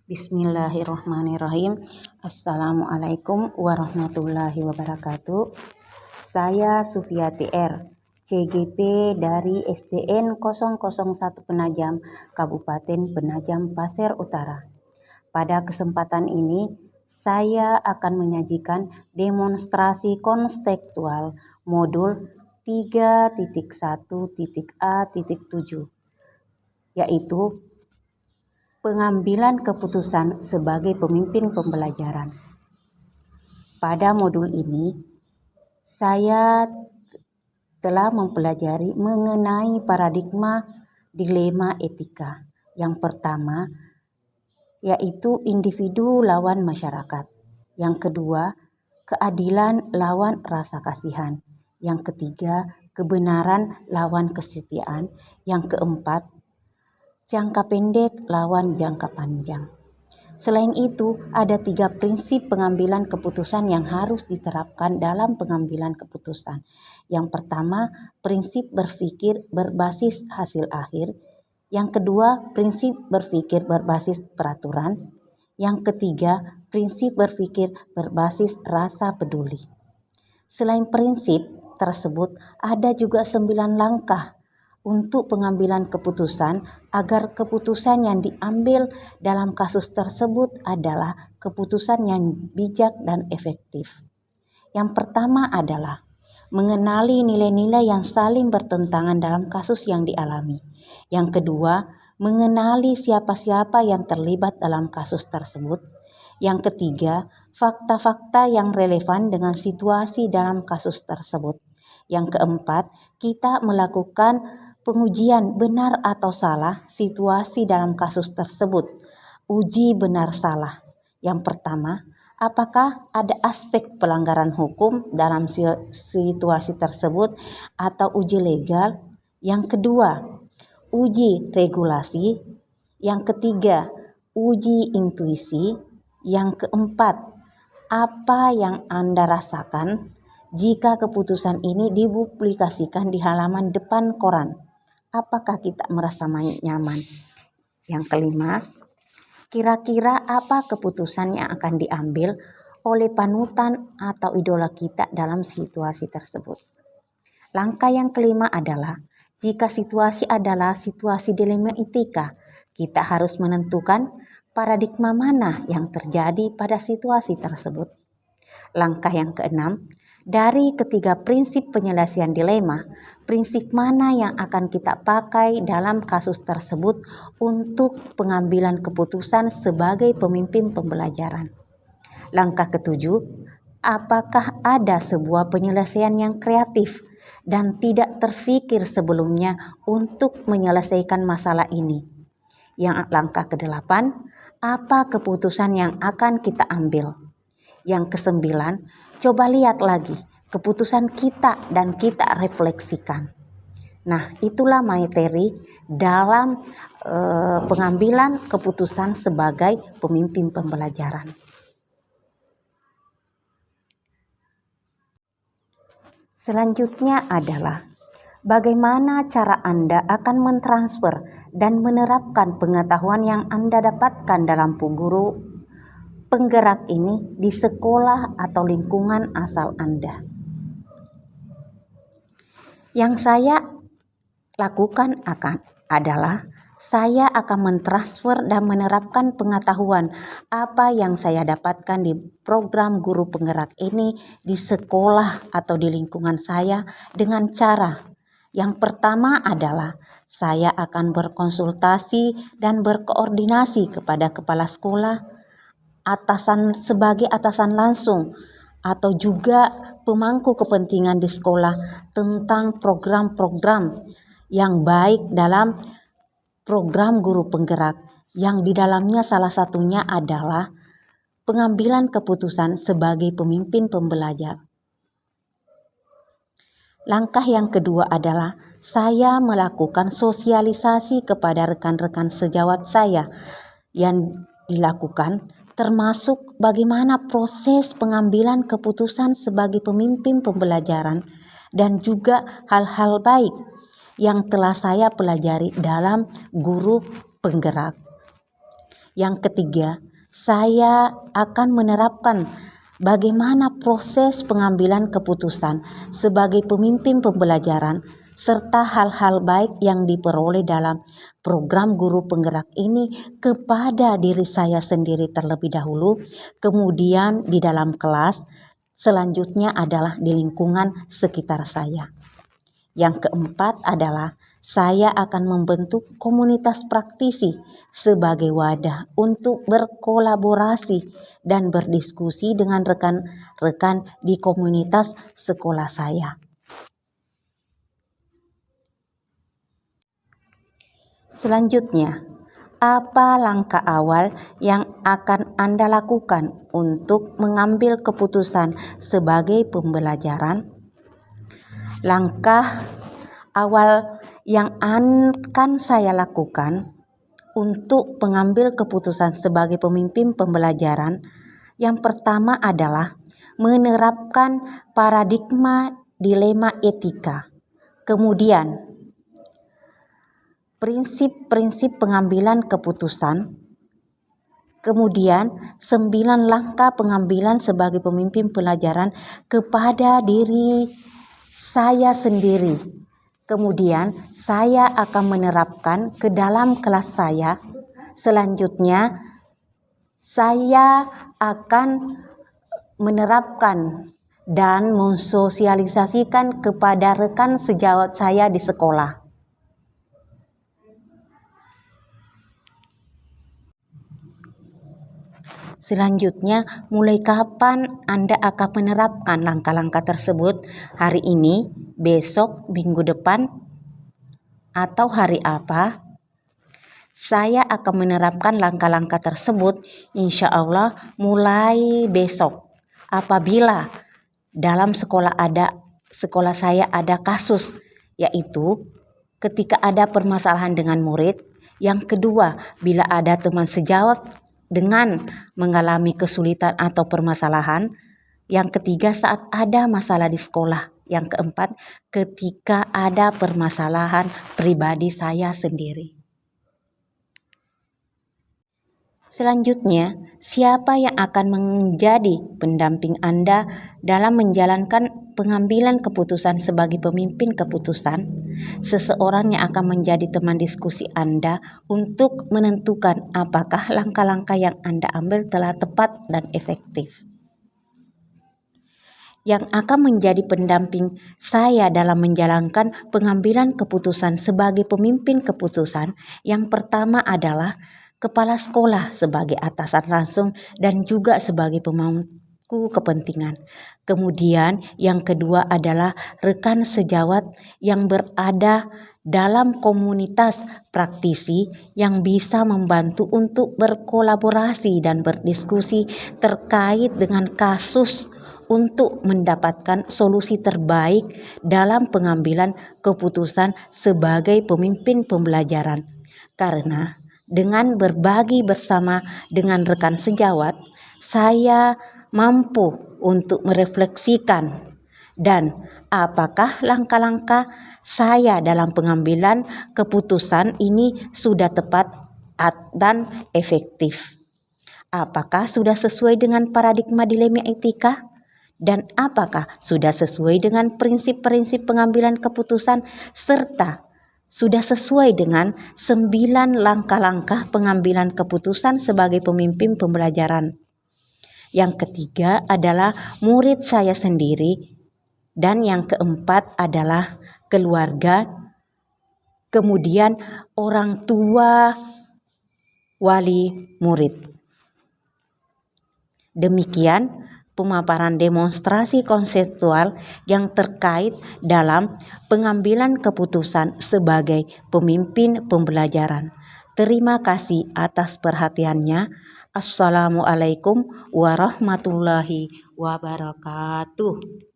Bismillahirrahmanirrahim. Assalamualaikum warahmatullahi wabarakatuh. Saya Sufiati R, CGP dari SDN 001 Penajam, Kabupaten Penajam Pasir Utara. Pada kesempatan ini, saya akan menyajikan demonstrasi konstekstual modul 3.1.A.7, yaitu pengambilan keputusan sebagai pemimpin pembelajaran. Pada modul ini, saya telah mempelajari mengenai paradigma dilema etika. Yang pertama, yaitu individu lawan masyarakat. Yang kedua, keadilan lawan rasa kasihan. Yang ketiga, kebenaran lawan kesetiaan. Yang keempat, jangka pendek lawan jangka panjang. Selain itu, ada 3 prinsip pengambilan keputusan yang harus diterapkan dalam pengambilan keputusan. Yang pertama, prinsip berpikir berbasis hasil akhir. Yang kedua, prinsip berpikir berbasis peraturan. Yang ketiga, prinsip berpikir berbasis rasa peduli. Selain prinsip tersebut, ada juga 9 langkah untuk pengambilan keputusan agar keputusan yang diambil dalam kasus tersebut adalah keputusan yang bijak dan efektif. Yang pertama adalah mengenali nilai-nilai yang saling bertentangan dalam kasus yang dialami. Yang kedua, mengenali siapa-siapa yang terlibat dalam kasus tersebut. Yang ketiga, fakta-fakta yang relevan dengan situasi dalam kasus tersebut. Yang keempat, kita melakukan pengujian benar atau salah situasi dalam kasus tersebut. Uji benar salah. Yang pertama, apakah ada aspek pelanggaran hukum dalam situasi tersebut atau uji legal? Yang kedua, uji regulasi. Yang ketiga, uji intuisi. Yang keempat, apa yang Anda rasakan jika keputusan ini dipublikasikan di halaman depan koran? Apakah kita merasa nyaman? Yang kelima, kira-kira apa keputusan yang akan diambil oleh panutan atau idola kita dalam situasi tersebut? Langkah yang kelima adalah, jika situasi adalah situasi dilema etika, kita harus menentukan paradigma mana yang terjadi pada situasi tersebut. Langkah yang keenam, dari ketiga prinsip penyelesaian dilema, prinsip mana yang akan kita pakai dalam kasus tersebut untuk pengambilan keputusan sebagai pemimpin pembelajaran? Langkah ketujuh, apakah ada sebuah penyelesaian yang kreatif dan tidak terfikir sebelumnya untuk menyelesaikan masalah ini? Yang langkah kedelapan, apa keputusan yang akan kita ambil? Yang kesembilan, coba lihat lagi keputusan kita dan kita refleksikan. Nah, itulah materi dalam pengambilan keputusan sebagai pemimpin pembelajaran. Selanjutnya adalah bagaimana cara Anda akan mentransfer dan menerapkan pengetahuan yang Anda dapatkan dalam guru penggerak ini di sekolah atau lingkungan asal Anda. Yang saya lakukan adalah saya akan mentransfer dan menerapkan pengetahuan apa yang saya dapatkan di program guru penggerak ini di sekolah atau di lingkungan saya dengan cara yang pertama adalah saya akan berkonsultasi dan berkoordinasi kepada kepala sekolah, sebagai atasan langsung atau juga pemangku kepentingan di sekolah tentang program-program yang baik dalam program guru penggerak, yang di dalamnya salah satunya adalah pengambilan keputusan sebagai pemimpin pembelajar. Langkah yang kedua adalah saya melakukan sosialisasi kepada rekan-rekan sejawat saya yang dilakukan, termasuk bagaimana proses pengambilan keputusan sebagai pemimpin pembelajaran dan juga hal-hal baik yang telah saya pelajari dalam guru penggerak. Yang ketiga, saya akan menerapkan bagaimana proses pengambilan keputusan sebagai pemimpin pembelajaran serta hal-hal baik yang diperoleh dalam program guru penggerak ini kepada diri saya sendiri terlebih dahulu, kemudian di dalam kelas, selanjutnya adalah di lingkungan sekitar saya. Yang keempat adalah saya akan membentuk komunitas praktisi sebagai wadah untuk berkolaborasi dan berdiskusi dengan rekan-rekan di komunitas sekolah saya. Selanjutnya, apa langkah awal yang akan Anda lakukan untuk mengambil keputusan sebagai pembelajaran? Langkah awal yang akan saya lakukan untuk mengambil keputusan sebagai pemimpin pembelajaran, yang pertama adalah menerapkan paradigma dilema etika. Kemudian, prinsip-prinsip pengambilan keputusan. Kemudian, 9 langkah pengambilan sebagai pemimpin pelajaran kepada diri saya sendiri. Kemudian saya akan menerapkan ke dalam kelas saya. Selanjutnya saya akan menerapkan dan mensosialisasikan kepada rekan sejawat saya di sekolah. Selanjutnya, mulai kapan Anda akan menerapkan langkah-langkah tersebut? Hari ini, besok, minggu depan, atau hari apa? Saya akan menerapkan langkah-langkah tersebut insya Allah mulai besok. Apabila dalam sekolah saya ada kasus, yaitu ketika ada permasalahan dengan murid. Yang kedua, bila ada teman sejawat dengan mengalami kesulitan atau permasalahan. Yang ketiga, saat ada masalah di sekolah. Yang keempat, ketika ada permasalahan pribadi saya sendiri. Selanjutnya, siapa yang akan menjadi pendamping Anda dalam menjalankan pengambilan keputusan sebagai pemimpin keputusan? Seseorang yang akan menjadi teman diskusi Anda untuk menentukan apakah langkah-langkah yang Anda ambil telah tepat dan efektif. Yang akan menjadi pendamping saya dalam menjalankan pengambilan keputusan sebagai pemimpin keputusan, yang pertama adalah kepala sekolah sebagai atasan langsung dan juga sebagai pemangku kepentingan. Kemudian yang kedua adalah rekan sejawat yang berada dalam komunitas praktisi yang bisa membantu untuk berkolaborasi dan berdiskusi terkait dengan kasus untuk mendapatkan solusi terbaik dalam pengambilan keputusan sebagai pemimpin pembelajaran. Karena dengan berbagi bersama dengan rekan sejawat, saya mampu untuk merefleksikan dan apakah langkah-langkah saya dalam pengambilan keputusan ini sudah tepat dan efektif. Apakah sudah sesuai dengan paradigma dilema etika? Dan apakah sudah sesuai dengan prinsip-prinsip pengambilan keputusan serta sudah sesuai dengan 9 langkah-langkah pengambilan keputusan sebagai pemimpin pembelajaran. Yang ketiga adalah murid saya sendiri, dan yang keempat adalah keluarga, kemudian orang tua wali murid. Demikian pemaparan demonstrasi konseptual yang terkait dalam pengambilan keputusan sebagai pemimpin pembelajaran. Terima kasih atas perhatiannya. Assalamualaikum warahmatullahi wabarakatuh.